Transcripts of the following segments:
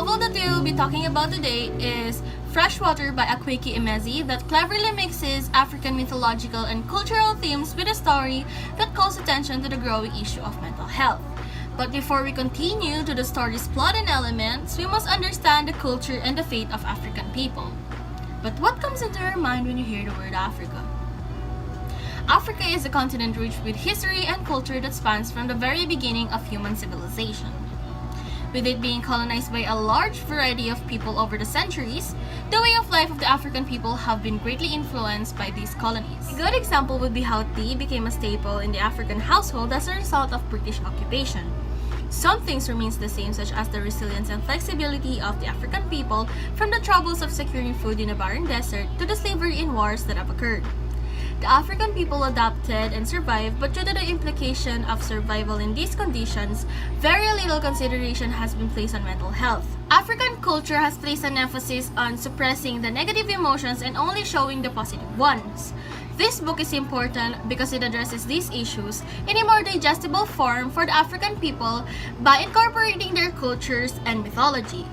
novel that we will be talking about today is Freshwater by Akwaeke Emezi that cleverly mixes African mythological and cultural themes with a story that calls attention to the growing issue of mental health. But before we continue to the story's plot and elements, we must understand the culture and the fate of African people. But what comes into your mind when you hear the word Africa? Africa is a continent rich with history and culture that spans from the very beginning of human civilization. With it being colonized by a large variety of people over the centuries, the way of life of the African people have been greatly influenced by these colonies. A good example would be how tea became a staple in the African household as a result of British occupation. Some things remains the same, such as the resilience and flexibility of the African people from the troubles of securing food in a barren desert to the slavery in wars that have occurred. The African people adapted and survived, but due to the implication of survival in these conditions, very little consideration has been placed on mental health. African culture has placed an emphasis on suppressing the negative emotions and only showing the positive ones. This book is important because it addresses these issues in a more digestible form for the African people by incorporating their cultures and mythology.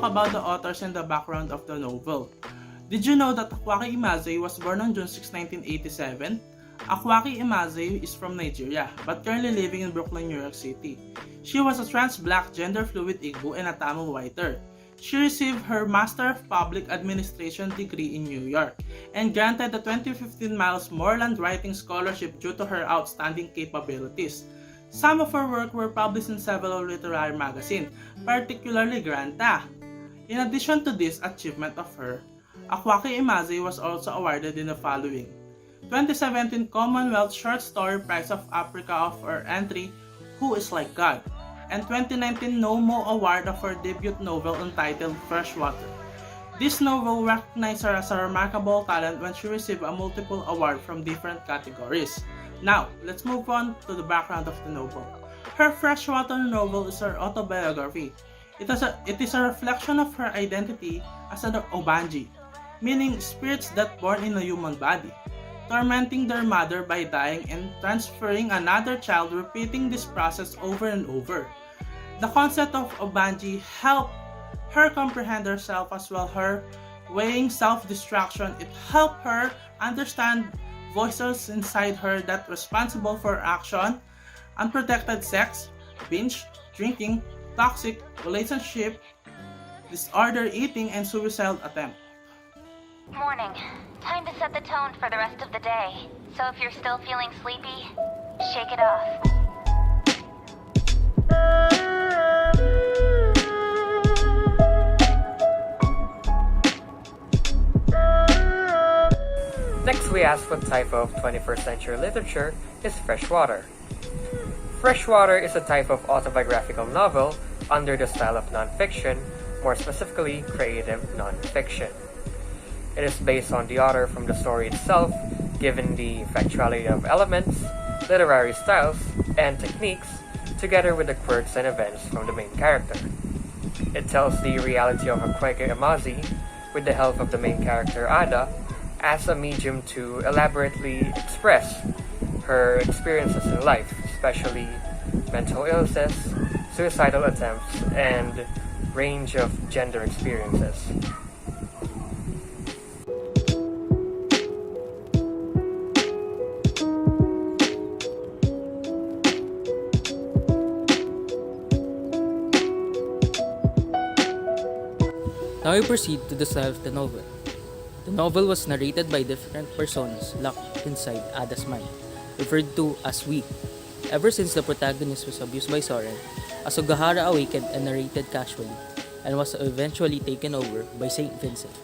About the authors and the background of the novel. Did you know that Akwaeke Emezi was born on June 6, 1987? Akwaeke Emezi is from Nigeria, but currently living in Brooklyn, New York City. She was a trans-black, gender-fluid Igbo and a Tamil writer. She received her Master of Public Administration degree in New York and granted the 2015 Miles Moreland Writing Scholarship due to her outstanding capabilities. Some of her work were published in several literary magazines, particularly Granta. In addition to this achievement of her, Akwaeke Emezi was also awarded in the following: 2017 Commonwealth Short Story Prize of Africa for her entry Who is Like God, and 2019 Nomo Award of her debut novel entitled Freshwater. This novel recognized her as a remarkable talent when she received a multiple award from different categories. Now, let's move on to the background of the novel. Her Freshwater novel is her autobiography. It is a reflection of her identity as an Obanji, meaning spirits that born in a human body, tormenting their mother by dying and transferring another child, repeating this process over and over. The concept of Obanji helped her comprehend herself as well her weighing self-destruction. It helped her understand voices inside her that responsible for action, unprotected sex, binge, drinking, toxic relationship, disorder eating, and suicidal attempt. Morning. Time to set the tone for the rest of the day. So if you're still feeling sleepy, shake it off. Next, we ask what type of 21st century literature is Freshwater. Freshwater is a type of autobiographical novel under the style of nonfiction, more specifically creative nonfiction. It is based on the author from the story itself, given the factuality of elements, literary styles, and techniques, together with the quirks and events from the main character. It tells the reality of Akwaeke Emezi, with the help of the main character Ada, as a medium to elaborately express her experiences in life, especially mental illnesses, suicidal attempts, and range of gender experiences. Now we proceed to the style of the novel. The novel was narrated by different personas locked inside Ada's mind, referred to as we. Ever since the protagonist was abused by Soren, Asugahara awakened and narrated casually, and was eventually taken over by Saint Vincent.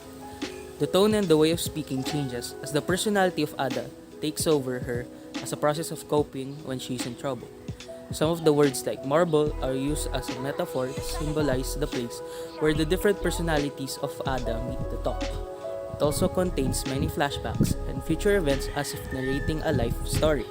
The tone and the way of speaking changes as the personality of Ada takes over her as a process of coping when she's in trouble. Some of the words like marble are used as a metaphor to symbolize the place where the different personalities of Ada meet the top. It also contains many flashbacks and future events as if narrating a life story.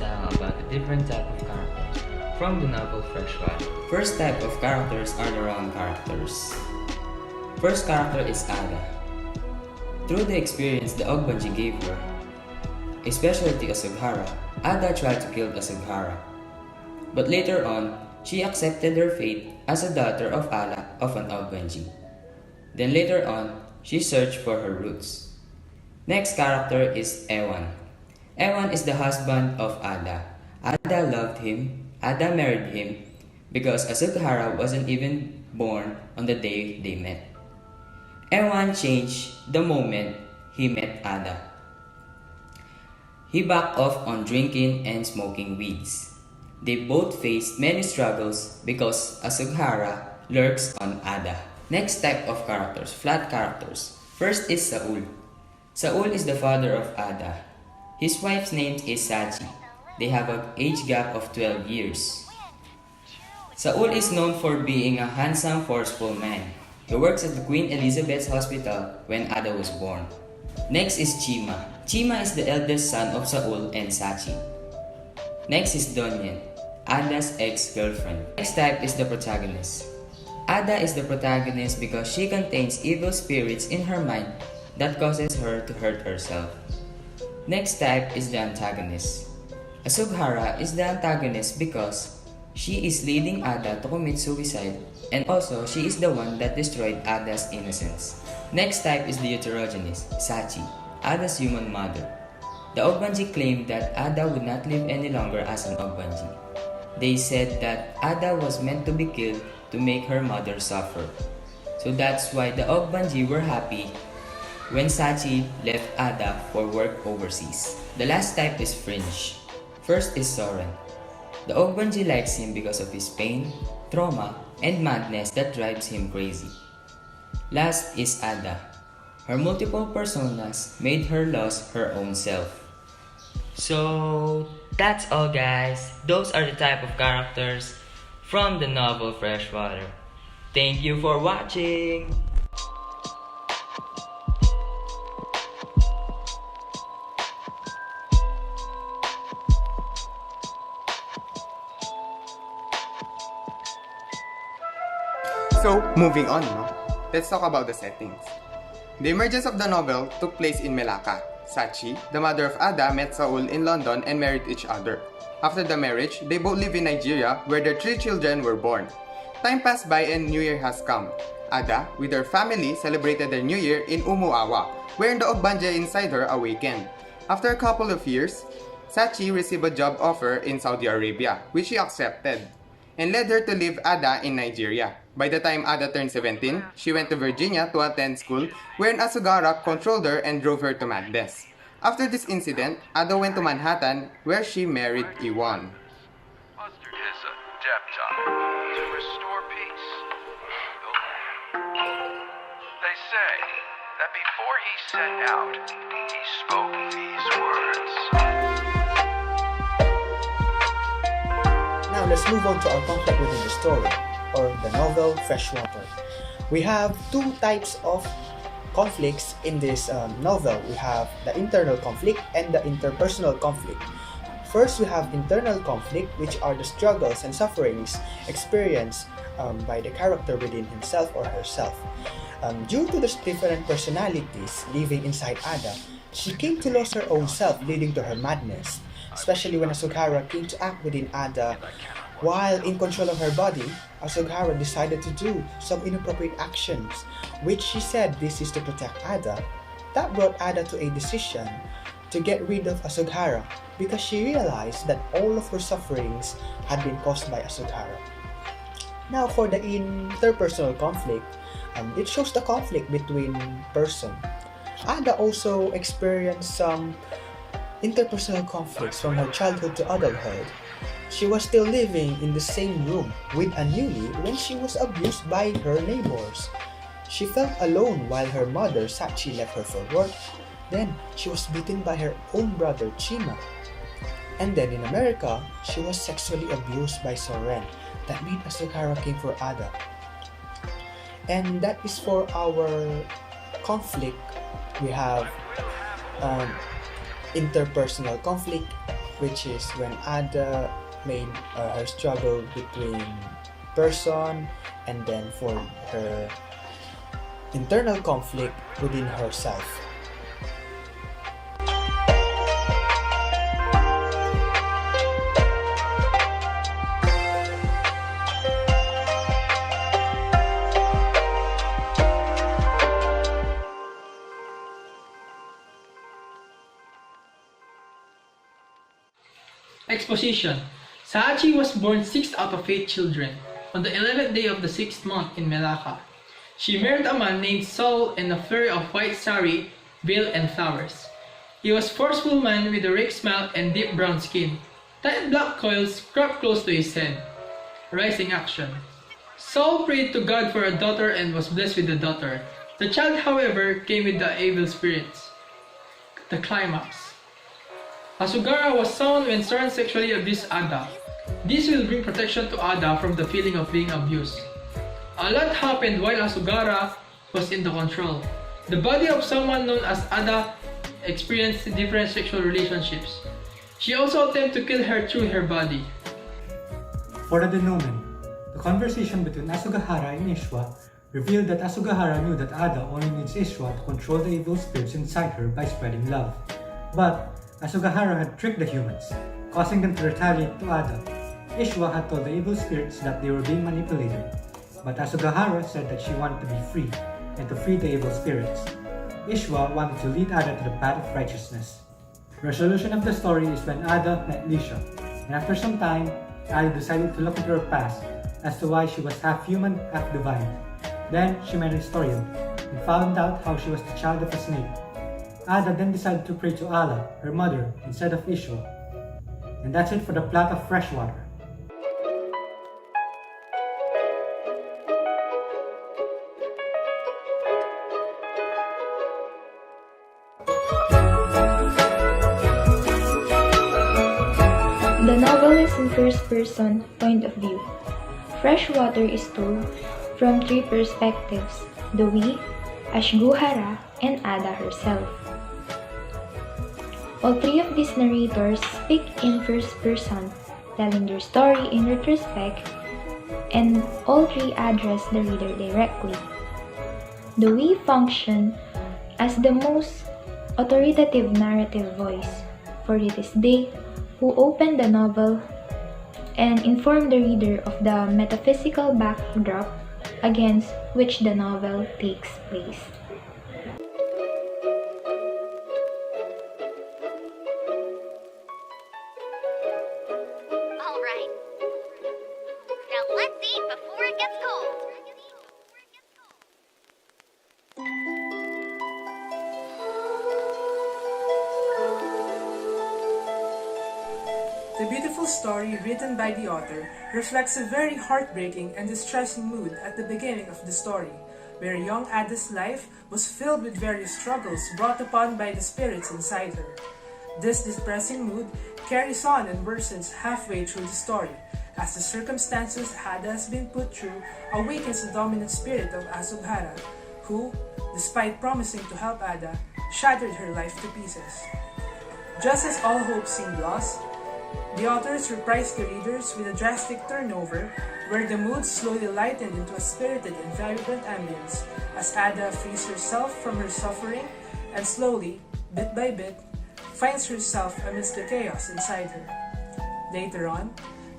now about the different type of characters from the novel Freshwater. First type of characters are the round characters. First character is Ada. Through the experience the Ogbanji gave her, especially to Asughara, Ada tried to kill Asughara. But later on, she accepted her fate as a daughter of an Ogbanji. Then later on, she searched for her roots. Next character is Ewan. Ewan is the husband of Ada. Ada loved him. Ada married him because Asughara wasn't even born on the day they met. Ewan changed the moment he met Ada. He backed off on drinking and smoking weeds. They both faced many struggles because Asughara lurks on Ada. Next type of characters, flat characters. First is Saul. Saul is the father of Ada. His wife's name is Sachi. They have an age gap of 12 years. Saul is known for being a handsome, forceful man. He works at the Queen Elizabeth's Hospital when Ada was born. Next is Chima. Chima is the eldest son of Saul and Sachi. Next is Donyen, Ada's ex-girlfriend. Next type is the protagonist. Ada is the protagonist because she contains evil spirits in her mind that causes her to hurt herself. Next type is the antagonist. Asughara is the antagonist because she is leading Ada to commit suicide and also she is the one that destroyed Ada's innocence. Next type is the heterogeneous, Sachi, Ada's human mother. The Ogbanji claimed that Ada would not live any longer as an Ogbanji. They said that Ada was meant to be killed to make her mother suffer. So that's why the Ogbanji were happy when Sachi left Ada for work overseas. The last type is fringe. First is Soren. The Ogbanji likes him because of his pain, trauma, and madness that drives him crazy. Last is Ada. Her multiple personas made her lose her own self. So that's all, guys. Those are the type of characters from the novel Freshwater. Thank you for watching! So, moving on, no? Let's talk about the settings. The emergence of the novel took place in Melaka. Sachi, the mother of Ada, met Saul in London and married each other. After the marriage, they both live in Nigeria where their 3 children were born. Time passed by and New Year has come. Ada, with her family, celebrated their New Year in Umuawa, wherein the Ogbanja inside her awakened. After a couple of years, Sachi received a job offer in Saudi Arabia, which she accepted, and led her to leave Ada in Nigeria. By the time Ada turned 17, she went to Virginia to attend school, wherein Asughara controlled her and drove her to madness. After this incident, Ada went to Manhattan, where she married Iwan. Mustard is adept to restore peace. They say that before he set out, he spoke these words. Now let's move on to our conflict within the story, or the novel Freshwater. We have 2 types of conflicts in this novel. We have the internal conflict and the interpersonal conflict. First, we have internal conflict, which are the struggles and sufferings experienced by the character within himself or herself. Due to the different personalities living inside Ada, she came to lose her own self, leading to her madness, especially when Asughara came to act within Ada. While in control of her body, Asughara decided to do some inappropriate actions, which she said this is to protect Ada. That brought Ada to a decision to get rid of Asughara because she realized that all of her sufferings had been caused by Asughara. Now for the interpersonal conflict, it shows the conflict between person. Ada also experienced some interpersonal conflicts from her childhood to adulthood. She was still living in the same room with Anuli when she was abused by her neighbors. She felt alone while her mother Sachi left her for work. Then she was beaten by her own brother Chima. And then in America, she was sexually abused by Soren. That made Asughara came for Ada. And that is for our conflict. We have interpersonal conflict which is when Ada made her struggle between person and then for her internal conflict within herself. Exposition. Sahachi was born 6th out of 8 children on the 11th day of the 6th month in Melaka. She married a man named Saul in a flurry of white sari, veil, and flowers. He was a forceful man with a rake smile and deep brown skin. Tight black coils cropped close to his head. Rising action. Saul prayed to God for a daughter and was blessed with a daughter. The child, however, came with the evil spirits. The climax. Asugara was sound when Soren sexually abused Ada. This will bring protection to Ada from the feeling of being abused. A lot happened while Asugara was in the control. The body of someone known as Ada experienced different sexual relationships. She also attempted to kill her through her body. For the denouement, the conversation between Asugahara and Ishwa revealed that Asugahara knew that Ada only needs Ishwa to control the evil spirits inside her by spreading love. But Asugahara had tricked the humans, causing them to retaliate to Ada. Ishwa had told the evil spirits that they were being manipulated, but Asugahara said that she wanted to be free and to free the evil spirits. Ishwa wanted to lead Ada to the path of righteousness. Resolution of the story is when Ada met Lisha, and after some time, Ada decided to look into her past as to why she was half human, half divine. Then she met a historian and found out how she was the child of a snake. Ada then decided to pray to Allah, her mother, instead of Ishwa. And that's it for the plot of Freshwater. The novel is in first-person point of view. Freshwater is told from three perspectives: the we, Ashguhara, and Ada herself. All three of these narrators speak in first person, telling their story in retrospect, and all three address the reader directly. The we function as the most authoritative narrative voice, for it is they who open the novel and inform the reader of the metaphysical backdrop against which the novel takes place. All right. Now let's eat before it gets cold. The beautiful story written by the author reflects a very heartbreaking and distressing mood at the beginning of the story, where young Ada's life was filled with various struggles brought upon by the spirits inside her. This depressing mood carries on and worsens halfway through the story, as the circumstances Ada has been put through awakens the dominant spirit of Asugahara, who, despite promising to help Ada, shattered her life to pieces. Just as all hope seemed lost, the authors reprised the readers with a drastic turnover where the mood slowly lightened into a spirited and vibrant ambience as Ada frees herself from her suffering and slowly, bit by bit, finds herself amidst the chaos inside her. Later on,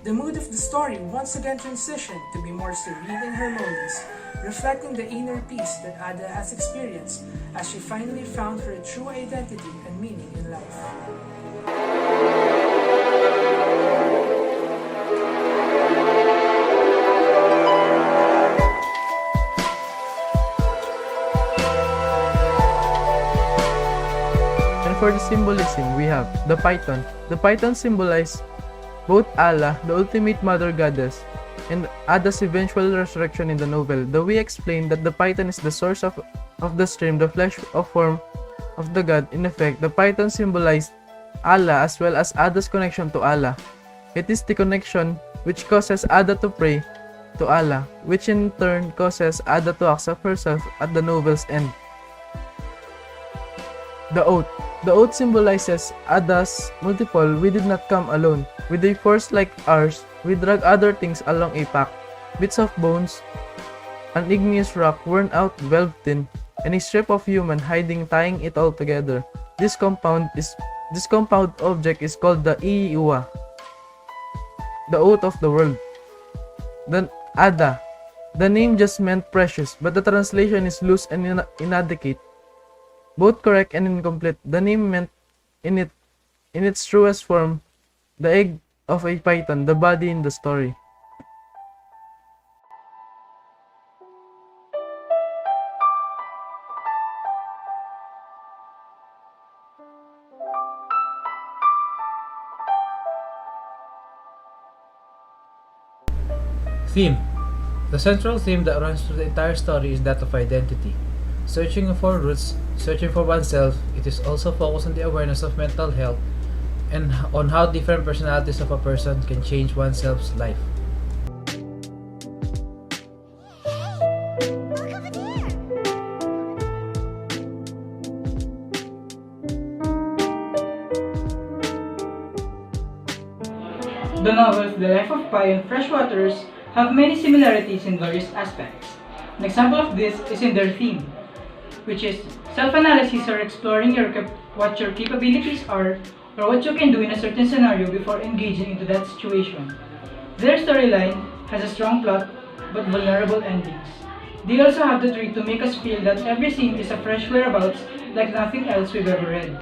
the mood of the story once again transitioned to be more serene and harmonious, reflecting the inner peace that Ada has experienced as she finally found her true identity and meaning in life. For the symbolism, we have the python. The python symbolizes both Allah, the ultimate mother goddess, and Ada's eventual resurrection in the novel. The we explain that the python is the source of the stream, the flesh of form of the god. In effect, the python symbolizes Allah as well as Ada's connection to Allah. It is the connection which causes Ada to pray to Allah, which in turn causes Ada to accept herself at the novel's end. The oath. The oath symbolizes Ada's multiple. We did not come alone. With a force like ours, we drag other things along a pack. Bits of bones, an igneous rock worn out, velvet tin, and a strip of human hiding tying it all together. This compound object is called the Iiwa, the oath of the world. Then Ada. The name just meant precious, but the translation is loose and inadequate. Both correct and incomplete. The name meant in its truest form, the egg of a python, the body in the story. Theme. The central theme that runs through the entire story is that of identity. Searching for roots, searching for oneself, it is also focused on the awareness of mental health and on how different personalities of a person can change oneself's life. The novels The Life of Pi and Freshwaters have many similarities in various aspects. An example of this is in their theme, which is self-analysis or exploring what your capabilities are or what you can do in a certain scenario before engaging into that situation. Their storyline has a strong plot but vulnerable endings. They also have the trick to make us feel that every scene is a fresh whereabouts like nothing else we've ever read.